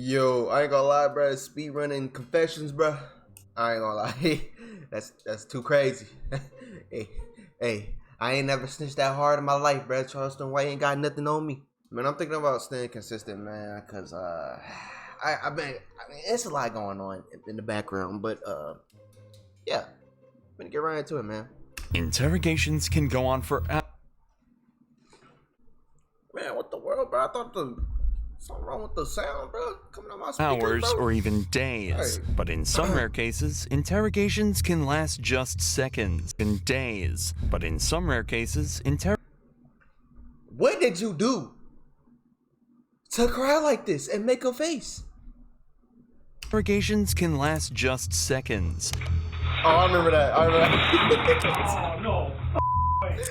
Yo, I ain't gonna lie, bro. Speed running confessions, bro. I ain't gonna lie. That's too crazy. hey, I ain't never snitched that hard in my life, bro. Charleston White ain't got nothing on me. Man, I'm thinking about staying consistent, man, cause I mean, it's a lot going on in the background, but yeah, I'm gonna get right into it, man. Interrogations can go on for hours. Man, what the world, bro? I thought something wrong with the sound, bro. Coming on my speakers, Hours bro. or even days. Hey. But in some rare cases, interrogations can last just seconds and days. But in some rare cases, What did you do to cry like this and make a face? interrogations can last just seconds. Oh, I remember that. Oh, no.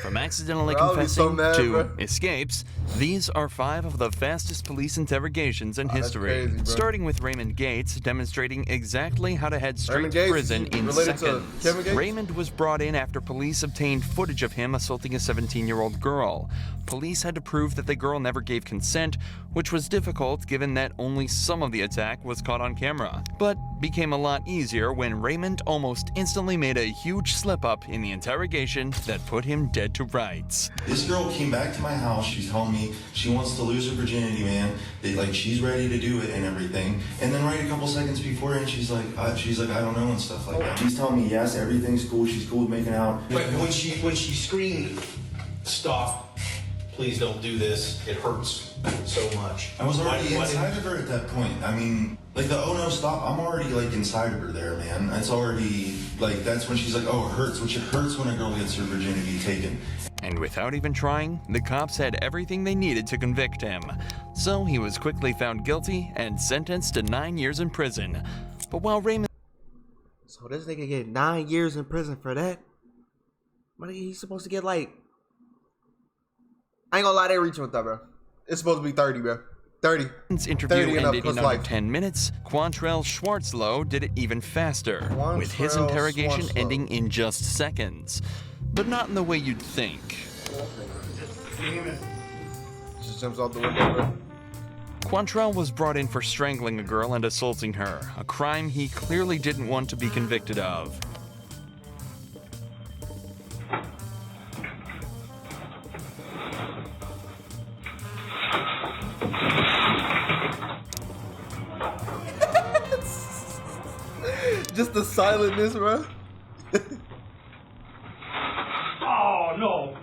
From accidentally Bro, I'll be so confessing mad, to bro. escapes, these are 5 of the fastest police interrogations in That's history. crazy, bro. Starting with Raymond Gates, demonstrating exactly how to head straight Raymond to Gates, prison is he in related to seconds. Kevin Gates? Raymond was brought in after police obtained footage of him assaulting a 17-year-old girl. Police had to prove that the girl never gave consent, which was difficult given that only some of the attack was caught on camera. But became a lot easier when Raymond almost instantly made a huge slip-up in the interrogation that put him dead to rights. This girl came back to my house. She's telling me she wants to lose her virginity, man. She's ready to do it and everything. And then right a couple seconds before, and she's like, I don't know and stuff like that. She's telling me, yes, everything's cool. She's cool with making out. But when she screamed, "Stop! Please don't do this. It hurts so much." I was already Why inside of her at that point. I mean, like the oh no, stop. I'm already like inside of her there, man. It's already like that's when she's like, oh, it hurts, which it hurts when a girl gets her virginity taken. And without even trying, the cops had everything they needed to convict him. So he was quickly found guilty and sentenced to 9 years in prison. But while Raymond... So this nigga get 9 years in prison for that? What, he's supposed to get like... I ain't gonna lie, they reaching with that, bro. It's supposed to be 30, bro. 30. interview 30 and up ended plus in under life. 10 minutes, Quantrell Schwartz did it even faster, with his Quantrell interrogation Schwartz. ending in just seconds. But not in the way you'd think. Just jumps out the window, bro. Quantrell was brought in for strangling a girl and assaulting her, a crime he clearly didn't want to be convicted of. Just the silentness, bro. Oh, no.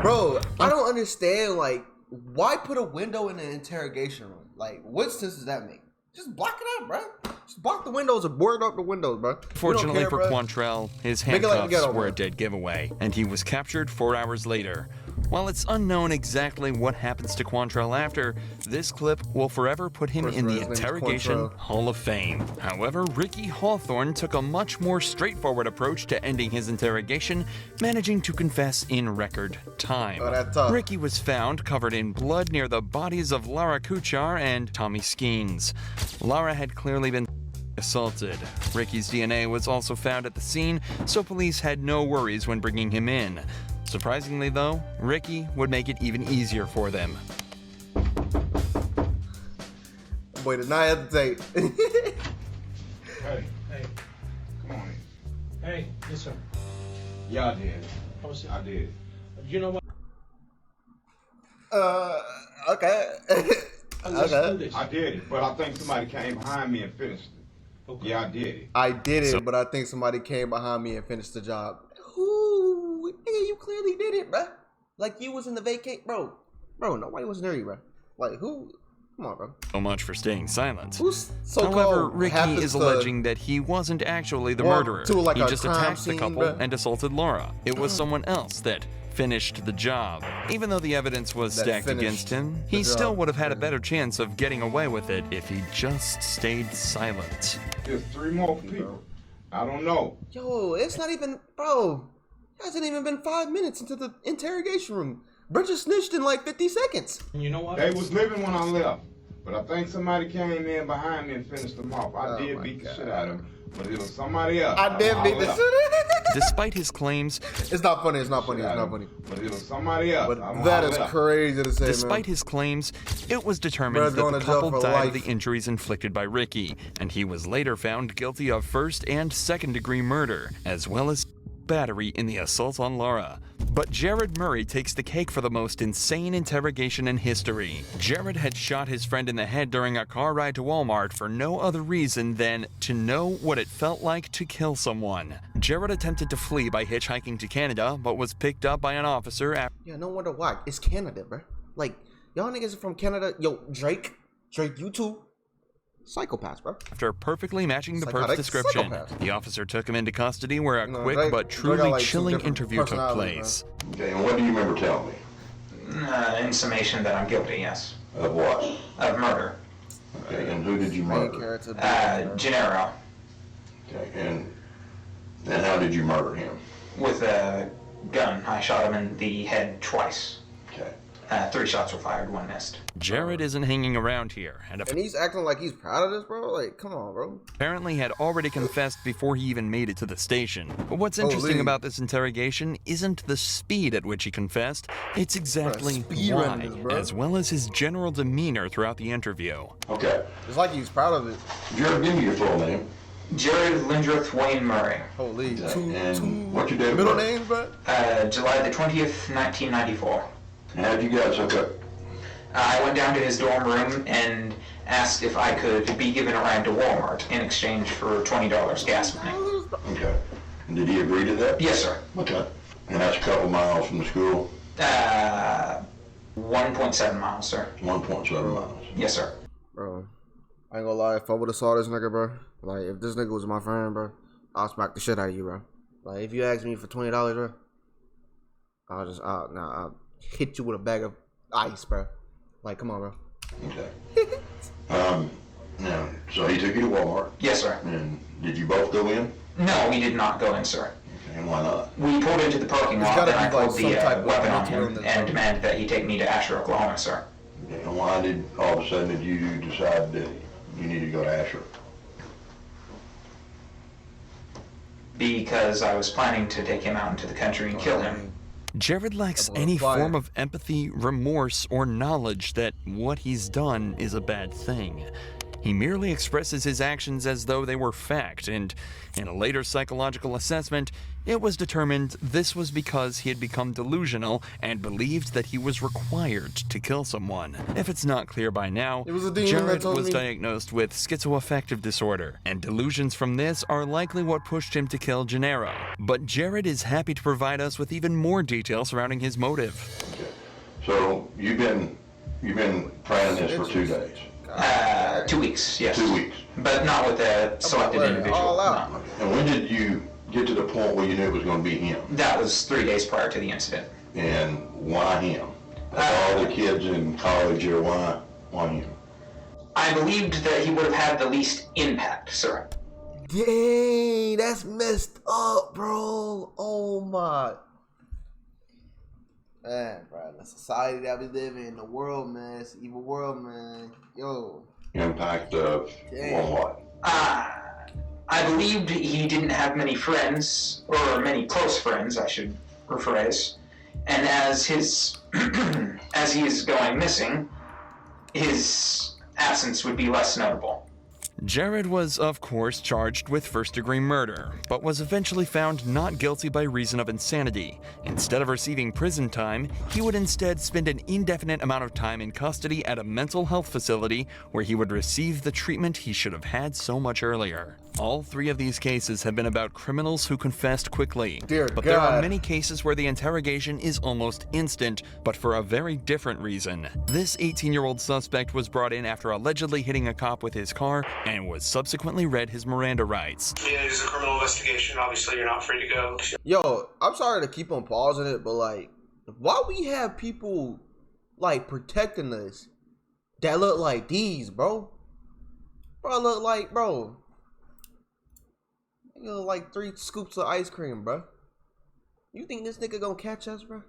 Bro, I don't understand, like, why put a window in an interrogation room? Like, what sense does that make? Just block it up, bro. Just block the windows or board up the windows, bro. Fortunately care, for bro. Quantrell, his Make it like handcuffs Ghetto, were bro. a dead giveaway, and he was captured 4 hours later. While it's unknown exactly what happens to Quantrell after, this clip will forever put him in the his name is Interrogation Quantrell. Hall of Fame. However, Ricky Hawthorne took a much more straightforward approach to ending his interrogation, managing to confess in record time. Oh, that's tough. Ricky was found covered in blood near the bodies of Lara Kuchar and Tommy Skeens. Lara had clearly been assaulted. Ricky's DNA was also found at the scene, so police had no worries when bringing him in. Surprisingly though, Ricky would make it even easier for them. Boy, did not hesitate. Hey, come on in. Hey, yes, sir. Yeah, I did. I was, I did. you know what? Okay. Let's do Okay. this. I did it, but I think somebody came behind me and finished it. Okay. Yeah, I did it. I did it, but I think somebody came behind me and finished the job. Ooh, nigga, you clearly did it, bro. Like you was in the vacate, bro. Bro, nobody was near you, bro. Like who? Come on, bro. So much for staying silent. Who's so-called However, Ricky happens is to alleging that he wasn't actually the walk murderer. to, like, He a just crime attacked the scene, couple bruh. and assaulted Laura. It was someone else that finished the job. Even though the evidence was That stacked finished against him, he the still job. would have had a better chance of getting away with it if he just stayed silent. There's 3 more people. I don't know. Yo, it's not even, bro. It hasn't even been 5 minutes into the interrogation room. Bro just snitched in like 50 seconds. And you know what? They was living when I left, But I think somebody came in behind me and finished him off. I did beat the shit out of him, but it was somebody else. I did beat the shit out of him. Despite his claims, It's not funny. It's not funny. It's not funny. But it was somebody else. But that is crazy to say, Despite man. his claims, it was determined Bro's that going the to jail couple for died of life. the injuries inflicted by Ricky, and he was later found guilty of first and second-degree murder, as well as battery in the assault on Laura. But Jared Murray takes the cake for the most insane interrogation in history. Jared had shot his friend in the head during a car ride to Walmart for no other reason than to know what it felt like to kill someone. Jared attempted to flee by hitchhiking to Canada, but was picked up by an officer after. Yeah, no wonder why. It's Canada, bro. Like, y'all niggas are from Canada. Yo, Drake, you too. Psychopaths, bro. After perfectly matching the perp's Psychotic description, psychopath. the officer took him into custody where a No, quick Drake- but Drake truly got, like, two chilling different interview took personalities, place. Okay, and what do you remember telling me? In summation that I'm guilty, yes. Of what? Of murder. Okay, and who did you Main murder? character. Gennaro. Okay, and how did you murder him? With a gun. I shot him in the head twice. Okay. 3 shots were fired, 1 missed. Jared isn't hanging around here, and And he's acting like he's proud of this, bro. Like, come on, bro. apparently had already confessed before he even made it to the station. But what's interesting Holy. about this interrogation isn't the speed at which he confessed, it's exactly speed why, running this, bro. as well as his general demeanor throughout the interview. Okay. It's like he's proud of it. Jared, give me your full name. Jared Lindreth Wayne Murray. Holy. And Two what's your date of middle birth? names, bro? July the 20th, 1994. And how'd you guys hook up? I went down to his dorm room and asked if I could be given a ride to Walmart in exchange for $20 gas money. Okay. And did he agree to that? Yes, sir. Okay. And that's a couple miles from the school? 1.7 miles, sir. 1.7 miles. Yes, sir. Bro, I ain't gonna lie. If I would've saw this nigga, bro, like, if this nigga was my friend, bro, I'll smack the shit out of you, bro. Like, if you ask me for $20, bro, I'll hit you with a bag of ice, bro. Like, come on, bro. Okay. Now, so he took you to Walmart, Yes, sir. and did you both go in? No, we did not go in, sir. Okay, and why not? We pulled into the parking There's lot, gotta and I be, like, pulled some type the of weapon on mental him illness, and bro. demanded that he take me to Asher, Oklahoma, sir. Okay, and why did all of a sudden did you decide that you needed to go to Asher? Because I was planning to take him out into the country and kill him. Jared lacks Double any fire. form of empathy, remorse, or knowledge that what he's done is a bad thing. He merely expresses his actions as though they were fact, and in a later psychological assessment, it was determined this was because he had become delusional and believed that he was required to kill someone. If it's not clear by now, It was a demon that Jared told was me. diagnosed with schizoaffective disorder, and delusions from this are likely what pushed him to kill Gennaro. But Jared is happy to provide us with even more detail surrounding his motive. Okay. So you've been planning this for 2 days, 2 weeks, yes. 2 weeks. But not with a selected letting it individual. all out. No. And when did you get to the point where you knew it was going to be him? That was 3 days prior to the incident. And why him? Of all the kids in college here, why him? I believed that he would have had the least impact, sir. Dang, that's messed up, bro. Oh my. Man, bro, the society that we live in, the world, man, it's an evil world, man. Yo. Impact of on what? I believed he didn't have many friends, or many close friends, I should rephrase. And as his, as he is going missing, his absence would be less notable. Jared was, of course, charged with first-degree murder, but was eventually found not guilty by reason of insanity. Instead of receiving prison time, he would instead spend an indefinite amount of time in custody at a mental health facility where he would receive the treatment he should have had so much earlier. All 3 of these cases have been about criminals who confessed quickly. Dear but there are God. many cases where the interrogation is almost instant, but for a very different reason. This 18-year-old suspect was brought in after allegedly hitting a cop with his car and was subsequently read his Miranda rights. I mean, it is a criminal investigation. Obviously, you're not free to go. Yo, I'm sorry to keep on pausing it, but like, why we have people like protecting us that look like these, bro? Bro, look like, bro. You look like 3 scoops of ice cream, bro. You think this nigga gonna catch us, bro?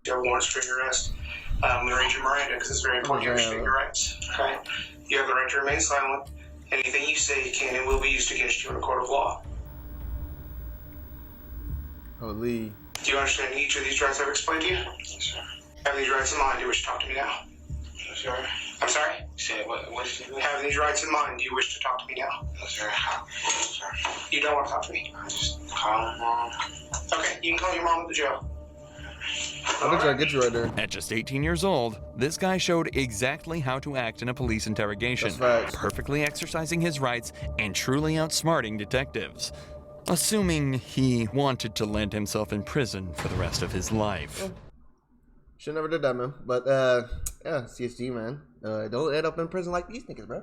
There are warrants for your arrest. I'm going to read your Miranda because it's very important you understand your rights. Okay? You have the right to remain silent. Anything you say can and will be used against you in a court of law. Holy. Do you understand each of these rights I've explained to you? Yes, sir. Having these rights in mind, do you wish to talk to me now? Yes, sir. I'm sorry? Say what having these rights in mind, do you wish to talk to me now? Yes, sir. Yes, sir. You don't want to talk to me? I just call my mom. Okay, you can call your mom at the jail. I bet I get you right there. At just 18 years old, this guy showed exactly how to act in a police interrogation, perfectly exercising his rights and truly outsmarting detectives. Assuming he wanted to land himself in prison for the rest of his life. Should never did that, man. But, yeah, CSG, man. Don't end up in prison like these niggas, bro.